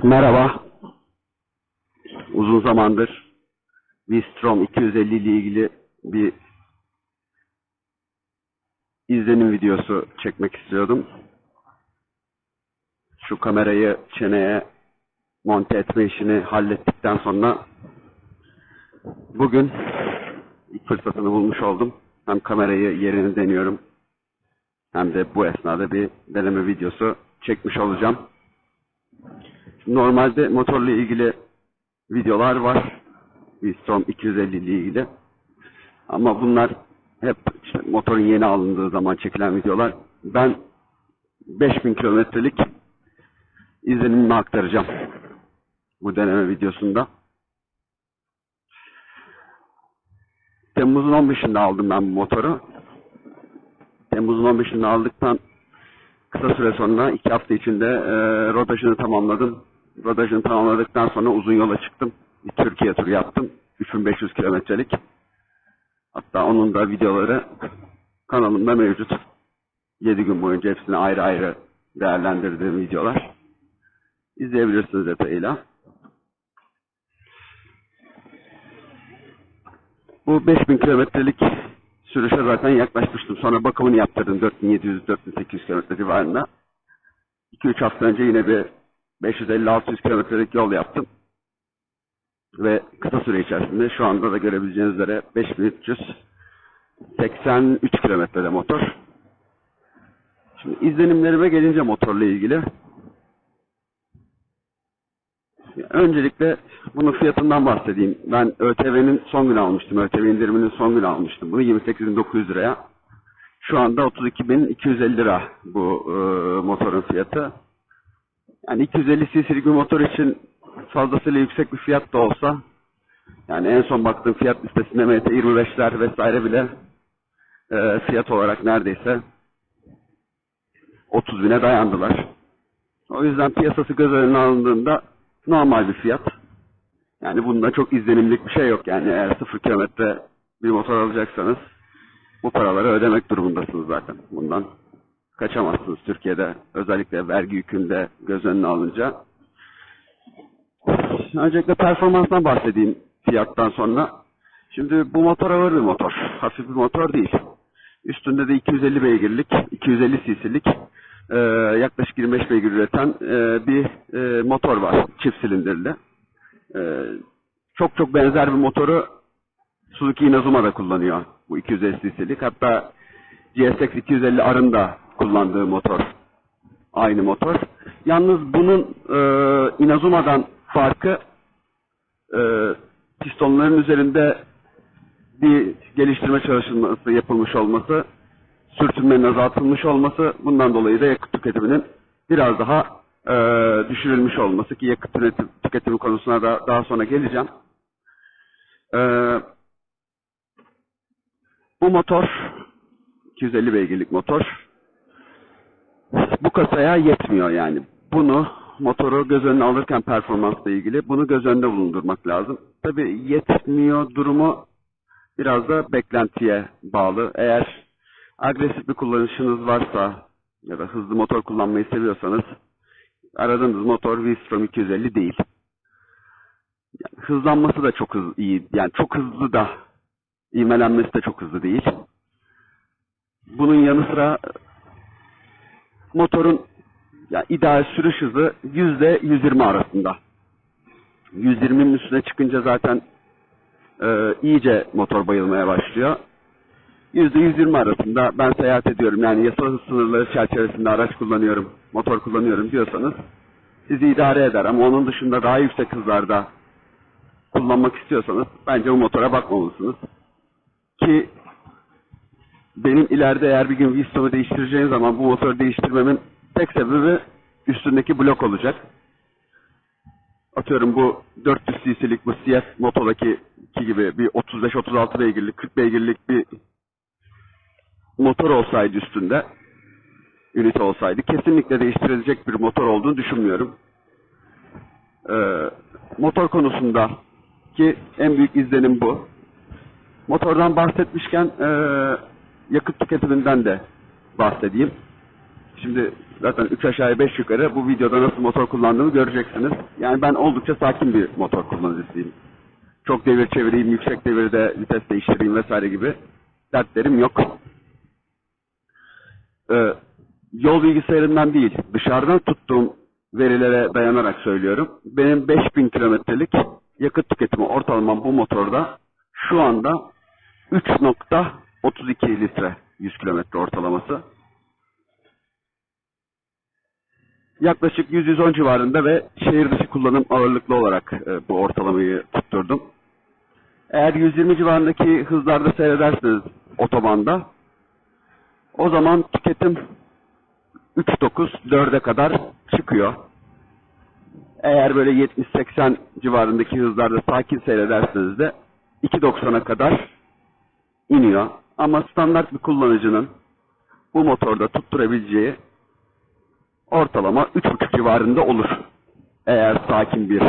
Merhaba. Uzun zamandır V-Strom 250 ile ilgili bir izlenim videosu çekmek istiyordum. Şu kamerayı çeneye monte etme işini hallettikten sonra bugün ilk fırsatını bulmuş oldum. Hem kamerayı yerini deniyorum hem de bu esnada bir deneme videosu çekmiş olacağım. Normalde motorla ilgili videolar var. V-Strom 250 ile ilgili. Ama bunlar hep işte motorun yeni alındığı zaman çekilen videolar. Ben 5000 kilometrelik izlenimimi aktaracağım bu deneme videosunda. Temmuz'un 15'inde aldım ben bu motoru. Temmuz'un 15'inde aldıktan kısa süre sonra 2 hafta içinde rodajını tamamladım. Rodajını tamamladıktan sonra uzun yola çıktım. Bir Türkiye turu yaptım. 3500 kilometrelik. Hatta onun da videoları kanalımda mevcut. 7 gün boyunca hepsini ayrı ayrı değerlendirdiğim videolar. İzleyebilirsiniz detayıyla. Bu 5000 kilometrelik sürüşe zaten yaklaşmıştım. Sonra bakımını yaptırdım 4700-4800 kilometre civarında. 2-3 hafta önce yine bir 550-600 kilometrelik yol yaptım. Ve kısa süre içerisinde şu anda da görebileceğiniz üzere 5383 kilometrede motor. Şimdi izlenimlerime gelince motorla ilgili. Öncelikle bunun fiyatından bahsedeyim. Ben ÖTV'nin son günü almıştım. ÖTV indiriminin son günü almıştım. Bunu 28.900 liraya. Şu anda 32.250 lira bu motorun fiyatı. Yani 250 cc'lik bir motor için fazlasıyla yüksek bir fiyat da olsa, yani en son baktığım fiyat listesinde MT25'ler vesaire bile fiyat olarak neredeyse 30.000'e dayandılar. O yüzden piyasası göz önüne alındığında normal bir fiyat. Yani bunda çok izlenimlik bir şey yok. Yani eğer 0 kilometre bir motor alacaksanız bu paraları ödemek durumundasınız zaten. Bundan kaçamazsınız Türkiye'de. Özellikle vergi yükünde göz önüne alınca. Öncelikle performanstan bahsedeyim fiyattan sonra. Şimdi bu motor ağır bir motor. Hafif bir motor değil. Üstünde de 250 beygirlik, 250 cc'lik yaklaşık 25 beygir üreten bir motor var. Çift silindirli. Çok benzer bir motoru Suzuki Inazuma da kullanıyor. Bu 250 cc'lik. Hatta GSX 250 R'ın da kullandığı motor. Aynı motor. Yalnız bunun Inazuma'dan farkı pistonların üzerinde bir geliştirme çalışması yapılmış olması, sürtünmenin azaltılmış olması, bundan dolayı da yakıt tüketiminin biraz daha düşürülmüş olması, ki yakıt tüketimi konusuna da daha sonra geleceğim. Bu motor 250 beygirlik motor. Bu kasaya yetmiyor yani. Motoru göz önüne alırken performansla ilgili bunu göz önünde bulundurmak lazım. Tabii yetmiyor durumu biraz da beklentiye bağlı. Eğer agresif bir kullanışınız varsa ya da hızlı motor kullanmayı seviyorsanız aradığınız motor V-Strom 250 değil. Yani hızlanması da çok iyi. Yani çok hızlı da, ivmelenmesi de çok hızlı değil. Bunun yanı sıra motorun ideal sürüş hızı %120 arasında. 120'nin üstüne çıkınca zaten iyice motor bayılmaya başlıyor. %120 arasında ben seyahat ediyorum. Yani yasal hız sınırları çerçevesinde araç kullanıyorum, motor kullanıyorum diyorsanız sizi idare eder. Ama onun dışında daha yüksek hızlarda kullanmak istiyorsanız bence bu motora bakmamalısınız. Ki benim ileride eğer bir gün V-Strom'u değiştireceğim zaman bu motoru değiştirmemin tek sebebi üstündeki blok olacak. Atıyorum bu 400 cc'lik bu CF Moto'daki gibi bir 35-36 beygirlik, 40 beygirlik bir motor olsaydı üstünde, ünite olsaydı kesinlikle değiştirilecek bir motor olduğunu düşünmüyorum. Motor konusunda ki en büyük izlenim bu. Motordan bahsetmişken yakıt tüketiminden de bahsedeyim. Şimdi Zaten 3 aşağı 5 yukarı bu videoda nasıl motor kullandığımı göreceksiniz. Yani ben oldukça sakin bir motor kullanıcısıyım. Çok devir çevireyim, yüksek devirde vites değiştireyim vesaire gibi dertlerim yok. Yol bilgisayarından değil, dışarıdan tuttuğum verilere dayanarak söylüyorum. Benim 5000 kilometrelik yakıt tüketimi ortalamam bu motorda şu anda 3.32 litre 100 kilometre ortalaması. Yaklaşık 100-110 civarında ve şehir dışı kullanım ağırlıklı olarak bu ortalamayı tutturdum. Eğer 120 civarındaki hızlarda seyrederseniz otobanda, o zaman tüketim 3.9-4'e kadar çıkıyor. Eğer böyle 70-80 civarındaki hızlarda sakin seyrederseniz de 2.90'a kadar iniyor. Ama standart bir kullanıcının bu motorda tutturabileceği ortalama 3.5 civarında olur. Eğer sakin bir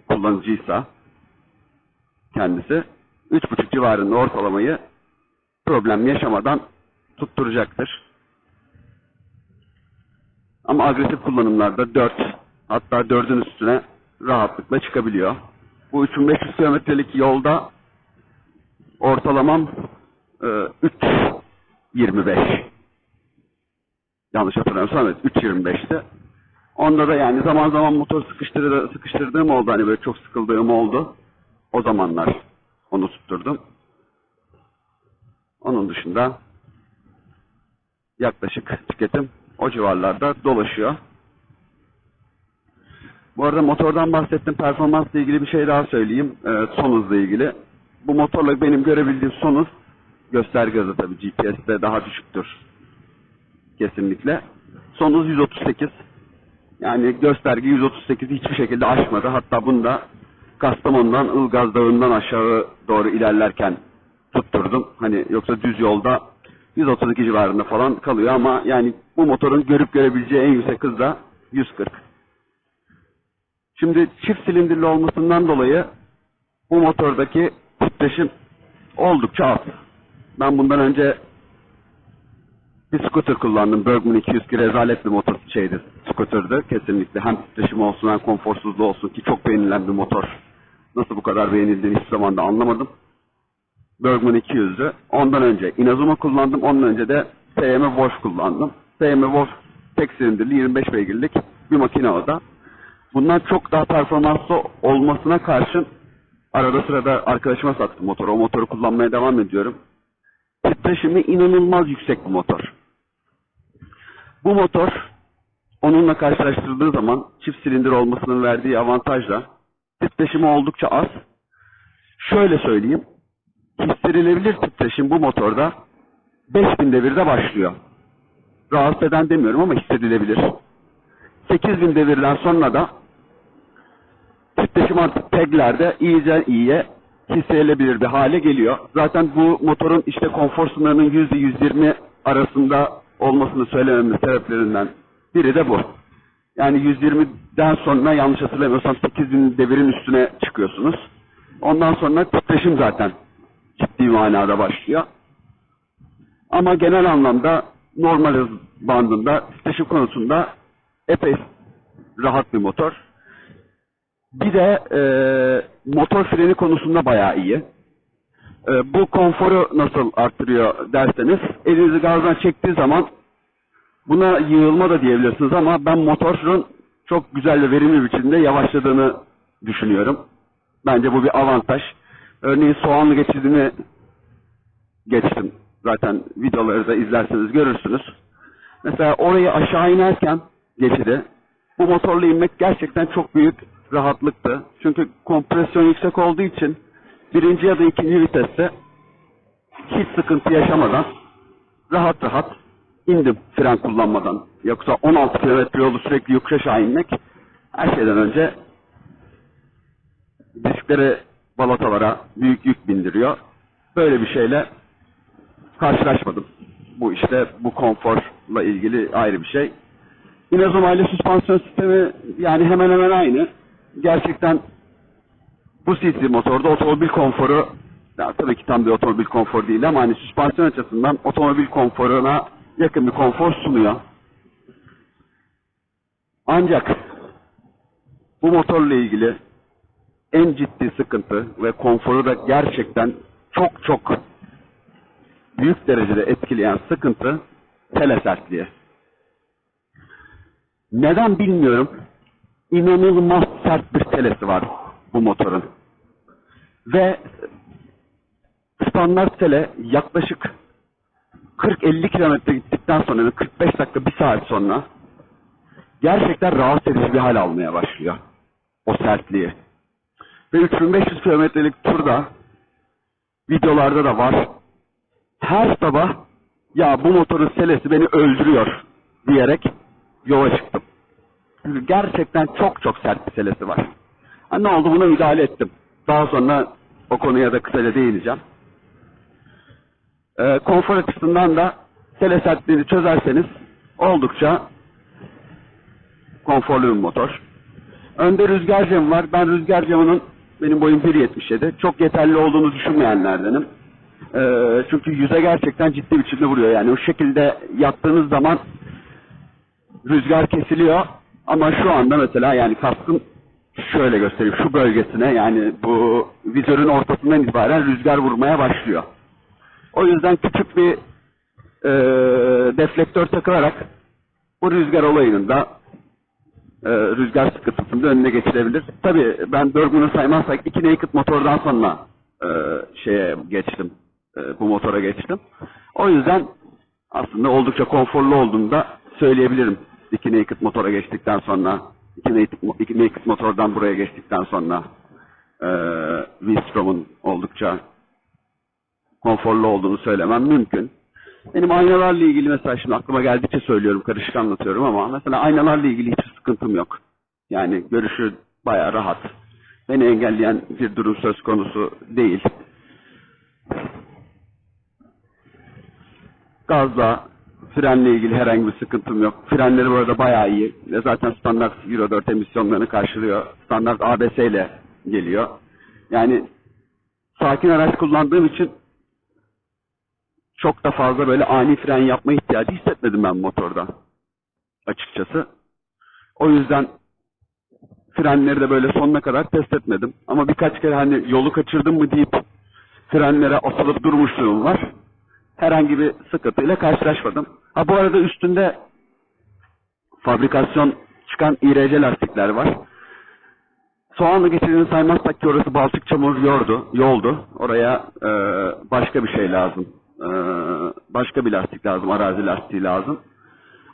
kullanıcıysa kendisi 3.5 civarında ortalamayı problem yaşamadan tutturacaktır. Ama agresif kullanımlarda 4, hatta 4'ün üstüne rahatlıkla çıkabiliyor. Bu 3500 kilometrelik yolda ortalamam 3.25. Yanlış hatırlamıyorsam evet 3.25'ti. Onda da yani zaman zaman motor sıkıştırdığım oldu. Hani böyle çok sıkıldığım oldu. O zamanlar onu tutturdum. Onun dışında yaklaşık tüketim o civarlarda dolaşıyor. Bu arada motordan bahsettim. Performansla ilgili bir şey daha söyleyeyim. Son hızla ilgili. Bu motorla benim görebildiğim son hız, gösterge hızı tabii GPS'te daha düşüktür. Kesinlikle. Son hız 138. Yani gösterge 138'i hiçbir şekilde aşmadı. Hatta bunda Kastamonu'dan Ilgaz Dağı'ndan aşağı doğru ilerlerken tutturdum. Hani yoksa düz yolda 132 civarında falan kalıyor ama yani bu motorun görüp görebileceği en yüksek hız da 140. Şimdi çift silindirli olmasından dolayı bu motordaki titreşim oldukça az. Ben bundan önce bir scooter kullandım. Bergman 200 rezalet bir motor scooter'dı kesinlikle. Hem titreşimi olsun hem konforsuzluğu olsun ki çok beğenilen bir motor. Nasıl bu kadar beğenildiğini hiçbir zaman da anlamadım. Bergman 200'dü. Ondan önce Inazuma kullandım. Ondan önce de SM Wolf kullandım. SM Wolf tek silindirli 25 beygirlik bir makine o da. Bundan çok daha performanslı olmasına karşın arada sırada arkadaşıma sattım motoru. O motoru kullanmaya devam ediyorum. Titreşimi inanılmaz yüksek bir motor. Bu motor onunla karşılaştırıldığı zaman çift silindir olmasının verdiği avantajla titreşimi oldukça az. Şöyle söyleyeyim. Hissedilebilir titreşim bu motorda 5000 devirde başlıyor. Rahatsız eden demiyorum ama hissedilebilir. 8000 devirden sonra da titreşim artık peglerde iyice hissedilebilir bir hale geliyor. Zaten bu motorun işte konfor sınırının %120 arasında olmasını söylememin sebeplerinden biri de bu. Yani 120'den sonra yanlış hatırlamıyorsam 8000 devirin üstüne çıkıyorsunuz. Ondan sonra titreşim zaten ciddi manada başlıyor. Ama genel anlamda normal hız bandında titreşim konusunda epey rahat bir motor. Bir de motor freni konusunda bayağı iyi. Bu konforu nasıl arttırıyor derseniz, elinizi gazdan çektiği zaman buna yığılma da diyebilirsiniz ama ben motorun çok güzel ve verimli biçimde yavaşladığını düşünüyorum. Bence bu bir avantaj. Örneğin Soğanlı geçidini geçtim. Zaten videoları da izlerseniz görürsünüz. Mesela orayı aşağı inerken geçidi, bu motorla inmek gerçekten çok büyük rahatlıktı. Çünkü kompresyon yüksek olduğu için birinci ya da ikinci viteste hiç sıkıntı yaşamadan rahat rahat indim fren kullanmadan. Yoksa 16 kilometre yolu sürekli yokuş aşağı inmek her şeyden önce disklere, balatalara büyük yük bindiriyor. Böyle bir şeyle karşılaşmadım. Bu işte bu konforla ilgili ayrı bir şey. Inazuma ile süspansiyon sistemi yani hemen hemen aynı. Gerçekten bu CC motorda otomobil konforu, ya tabii ki tam bir otomobil konforu değil ama hani süspansiyon açısından otomobil konforuna yakın bir konfor sunuyor. Ancak bu motorla ilgili en ciddi sıkıntı ve konforu da gerçekten çok çok büyük derecede etkileyen sıkıntı tele sertliği. Neden bilmiyorum. İnanılmaz sert bir telesi var bu motorun. Ve standart tele yaklaşık 40-50 kilometre gittikten sonra, 45 dakika, 1 saat sonra gerçekten rahatsız edici bir hal almaya başlıyor. O sertliği. Ve 3500 kilometrelik turda, videolarda da var. Her sabah ya bu motorun selesi beni öldürüyor diyerek yola çıktım. Çünkü gerçekten çok çok sert bir selesi var. Ha, ne oldu, buna müdahale ettim. Daha sonra o konuya da kısaca değineceğim. Konfor açısından da sele sertliğini çözerseniz oldukça konforlu bir motor. Önde rüzgar camı var. Ben rüzgar camının, benim boyum 1.77, çok yeterli olduğunu düşünmeyenlerdenim. Çünkü yüze gerçekten ciddi biçimde vuruyor. Yani o şekilde yattığınız zaman rüzgar kesiliyor. Ama şu anda mesela yani kaskın, şöyle göstereyim, şu bölgesine, yani bu vizörün ortasından itibaren rüzgar vurmaya başlıyor. O yüzden küçük bir deflektör takılarak bu rüzgar olayının da rüzgar sıkıntısının da önüne geçilebilir. Tabii ben Bergman'ı saymazsak 2 naked motordan sonra şeye geçtim. Bu motora geçtim. O yüzden aslında oldukça konforlu olduğunu da söyleyebilirim. 2 naked motora geçtikten sonra, 2 naked motordan buraya geçtikten sonra V-Strom'un oldukça konforlu olduğunu söylemem mümkün. Benim aynalarla ilgili mesela, şimdi aklıma geldikçe söylüyorum, karışık anlatıyorum ama mesela aynalarla ilgili hiçbir sıkıntım yok. Yani görüşü bayağı rahat. Beni engelleyen bir durum söz konusu değil. Gazla, frenle ilgili herhangi bir sıkıntım yok. Frenleri bu arada bayağı iyi. Ve zaten standart Euro 4 emisyonlarını karşılıyor. Standart ABS ile geliyor. Yani sakin araç kullandığım için çok da fazla böyle ani fren yapma ihtiyacı hissetmedim ben motorda açıkçası. O yüzden frenleri de böyle sonuna kadar test etmedim. Ama birkaç kere hani yolu kaçırdım mı deyip frenlere asılıp durmuşluğum var. Herhangi bir sıkıntıyla karşılaşmadım. Ha, bu arada üstünde fabrikasyon çıkan İRC lastikler var. Soğanlı geçidini saymazsak ki orası balçık çamur yoldu. Oraya başka bir şey lazım. Başka bir lastik lazım, arazi lastiği lazım.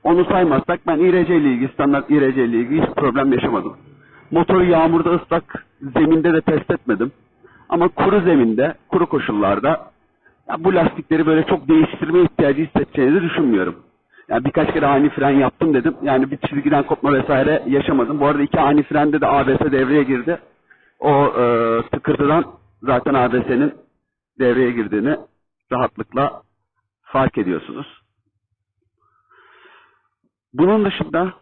Onu saymazsak ben İRC ile ilgili, standart İRC ile ilgili hiç problem yaşamadım. Motoru yağmurda, ıslak zeminde de test etmedim. Ama kuru zeminde, kuru koşullarda ya bu lastikleri böyle çok değiştirme ihtiyacı hissedeceğinizi düşünmüyorum. Yani birkaç kere ani fren yaptım dedim. Yani bir çizgiden kopma vesaire yaşamadım. Bu arada 2 ani frende de ABS devreye girdi. O tıkırtıdan zaten ABS'nin devreye girdiğini rahatlıkla fark ediyorsunuz. Bunun dışında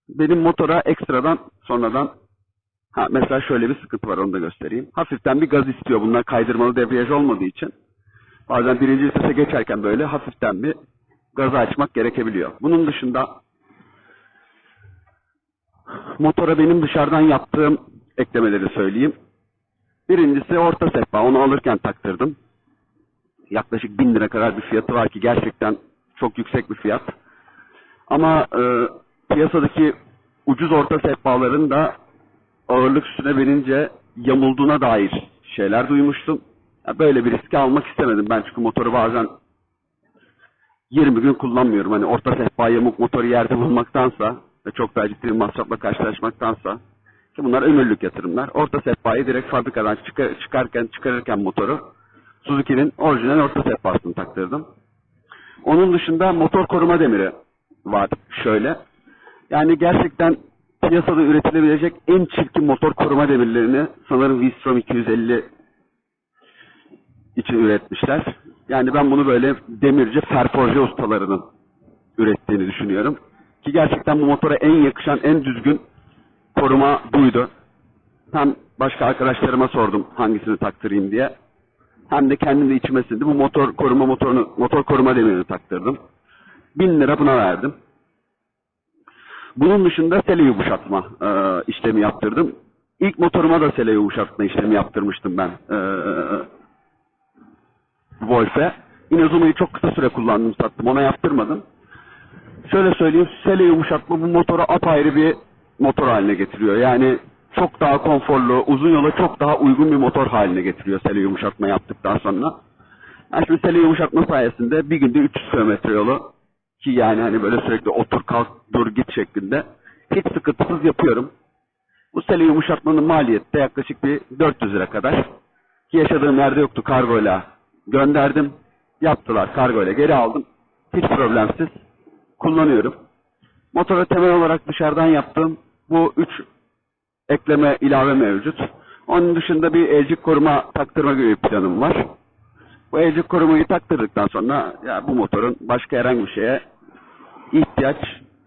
benim motora ekstradan sonradan mesela şöyle bir sıkıntı var, onu da göstereyim. Hafiften bir gaz istiyor. Bunlar kaydırmalı debriyaj olmadığı için. Bazen birinci vitese geçerken böyle hafiften bir gazı açmak gerekebiliyor. Bunun dışında motora benim dışarıdan yaptığım eklemeleri söyleyeyim. Birincisi orta sehpa. Onu alırken taktırdım. Yaklaşık 1000 lira kadar bir fiyatı var ki gerçekten çok yüksek bir fiyat. Ama piyasadaki ucuz orta sehpaların da ağırlık üstüne verince yamulduğuna dair şeyler duymuştum. Ya böyle bir riski almak istemedim ben, çünkü motoru bazen 20 gün kullanmıyorum. Hani orta sehpa yamuk motoru yerde bulmaktansa ve çok daha ciddi bir masrafla karşılaşmaktansa, ki bunlar ömürlük yatırımlar. Orta sehpayı direkt fabrikadan çıkarırken motoru Suzuki'nin orijinal orta sehpasını taktırdım. Onun dışında motor koruma demiri var şöyle. Yani gerçekten piyasada üretilebilecek en çirkin motor koruma demirlerini sanırım V-Strom 250 için üretmişler. Yani ben bunu böyle demirci, ferforje ustalarının ürettiğini düşünüyorum. Ki gerçekten bu motora en yakışan, en düzgün koruma buydu. Hem başka arkadaşlarıma sordum hangisini taktırayım diye. hem de kendim de içime sindi. Bu motor koruma demirini taktırdım. 1000 lira buna verdim. Bunun dışında sele yumuşatma işlemi yaptırdım. İlk motoruma da sele yumuşatma işlemi yaptırmıştım ben Wolf'e. Inazuma'yı çok kısa süre kullandım, sattım. Ona yaptırmadım. Şöyle söyleyeyim, sele yumuşatma bu motora apayrı bir motor haline getiriyor. Yani çok daha konforlu, uzun yola çok daha uygun bir motor haline getiriyor sele yumuşatma yaptıktan sonra. Yani şimdi sele yumuşatma sayesinde bir günde 300 kilometre yolu, ki yani hani böyle sürekli otur kalk dur git şeklinde hiç sıkıntısız yapıyorum. Bu sele yumuşatmanın maliyeti de yaklaşık bir 400 lira kadar. Ki yaşadığım yerde yoktu, kargoyla gönderdim. Yaptılar, kargoyla geri aldım. Hiç problemsiz kullanıyorum. Motora temel olarak dışarıdan yaptığım bu 3 ekleme ilave mevcut. Onun dışında bir elcik koruma taktırma gibi bir planım var. Bu elcik korumayı taktırdıktan sonra ya bu motorun başka herhangi bir şeye ihtiyaç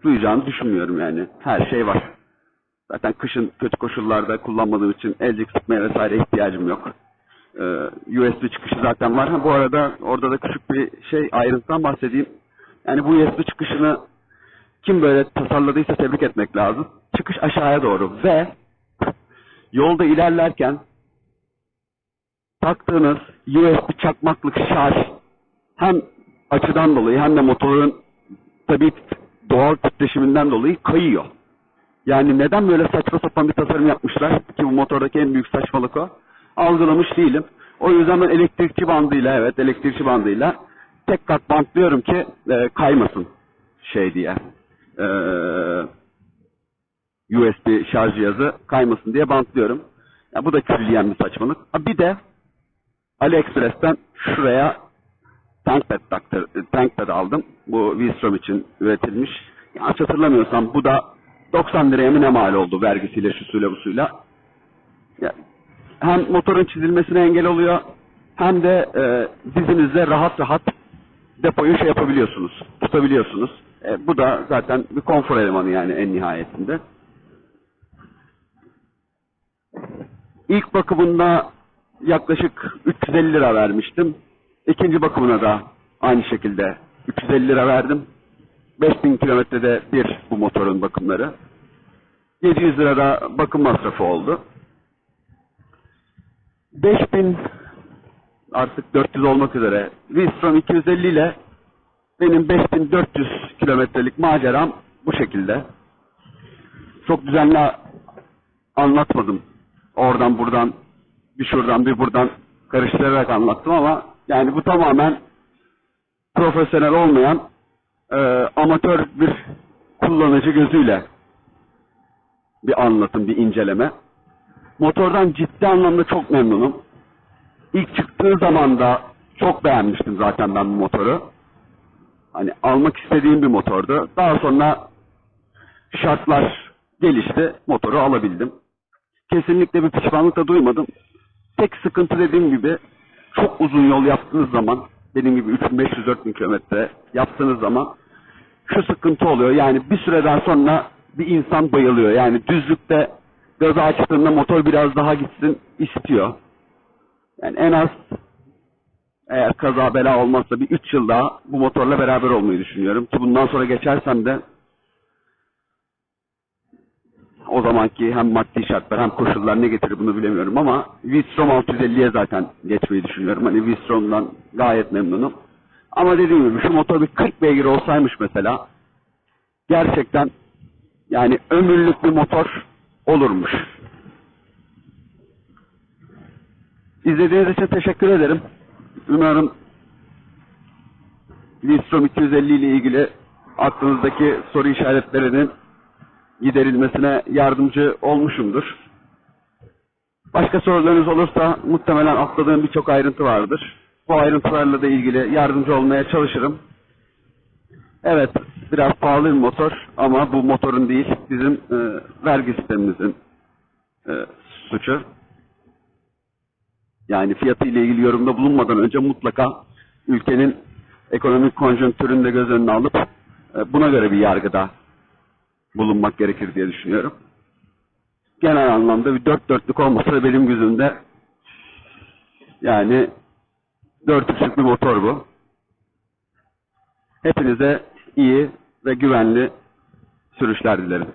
duyacağını düşünmüyorum yani. Her şey var. Zaten kışın kötü koşullarda kullanmadığım için elcik sıkmaya vesaire ihtiyacım yok. USB çıkışı zaten var. Ha, bu arada orada da küçük bir ayrıntıdan bahsedeyim. Yani bu USB çıkışını kim böyle tasarladıysa tebrik etmek lazım. Çıkış aşağıya doğru ve yolda ilerlerken taktığınız USB çakmaklık şarj hem açıdan dolayı hem de motorun tabii doğal titreşiminden dolayı kayıyor. Yani neden böyle saçma sapan bir tasarım yapmışlar ki bu motordaki en büyük saçmalık o. Algılamış değilim. O yüzden ben elektrikçi bandıyla tek kat bantlıyorum ki kaymasın diye. USB şarj cihazı kaymasın diye bantlıyorum. Ya bu da külliyen bir saçmalık. Bir de AliExpress'ten şuraya tankpad aldım. Bu V-Strom için üretilmiş. Yanlış hatırlamıyorsam bu da 90 liraya mı ne mal oldu vergisiyle, şusuyla busuyla. Ya, hem motorun çizilmesine engel oluyor hem de dizinizde rahat rahat depoyu yapabiliyorsunuz, tutabiliyorsunuz. Bu da zaten bir konfor elemanı yani en nihayetinde. İlk bakımında yaklaşık 350 lira vermiştim. İkinci bakımına da aynı şekilde 350 lira verdim. 5000 kilometrede bir bu motorun bakımları. 700 lira da bakım masrafı oldu. 5000 artık 400 olmak üzere V-Strom 250 ile benim 5400 kilometrelik maceram bu şekilde. Çok düzenli anlatmadım. Oradan buradan, bir şuradan bir buradan karıştırarak anlattım ama yani bu tamamen profesyonel olmayan amatör bir kullanıcı gözüyle bir anlatım, bir inceleme. Motordan ciddi anlamda çok memnunum. İlk çıktığı zaman da çok beğenmiştim zaten ben bu motoru. Hani almak istediğim bir motordu. Daha sonra şartlar gelişti, motoru alabildim. Kesinlikle bir pişmanlık da duymadım. Tek sıkıntı dediğim gibi çok uzun yol yaptığınız zaman, benim gibi 3500-4000 kilometre yaptığınız zaman şu sıkıntı oluyor. Yani bir süreden sonra bir insan bayılıyor. Yani düzlükte gazı açtığında motor biraz daha gitsin istiyor. Yani en az eğer kaza bela olmazsa bir 3 yıl daha bu motorla beraber olmayı düşünüyorum. Ki bundan sonra geçersem de o zamanki hem maddi şartlar hem koşullar ne getirir bunu bilemiyorum ama V-Strom 650'ye zaten geçmeyi düşünüyorum. Hani V-Strom'dan gayet memnunum. Ama dediğim gibi şu motor bir 40 beygir olsaymış mesela gerçekten yani ömürlük bir motor olurmuş. İzlediğiniz için teşekkür ederim. Umarım V-Strom 250 ile ilgili aklınızdaki soru işaretlerinin giderilmesine yardımcı olmuşumdur. Başka sorularınız olursa muhtemelen atladığım birçok ayrıntı vardır. Bu ayrıntılarla da ilgili yardımcı olmaya çalışırım. Evet, biraz pahalı bir motor ama bu motorun değil, bizim vergi sistemimizin suçu. Yani fiyatı ile ilgili yorumda bulunmadan önce mutlaka ülkenin ekonomik konjonktürünü de göz önüne alıp buna göre bir yargıda bulunmak gerekir diye düşünüyorum. Genel anlamda bir dört dörtlük olmasa da benim gözümde yani 4.5'lük bir motor bu. Hepinize iyi ve güvenli sürüşler dilerim.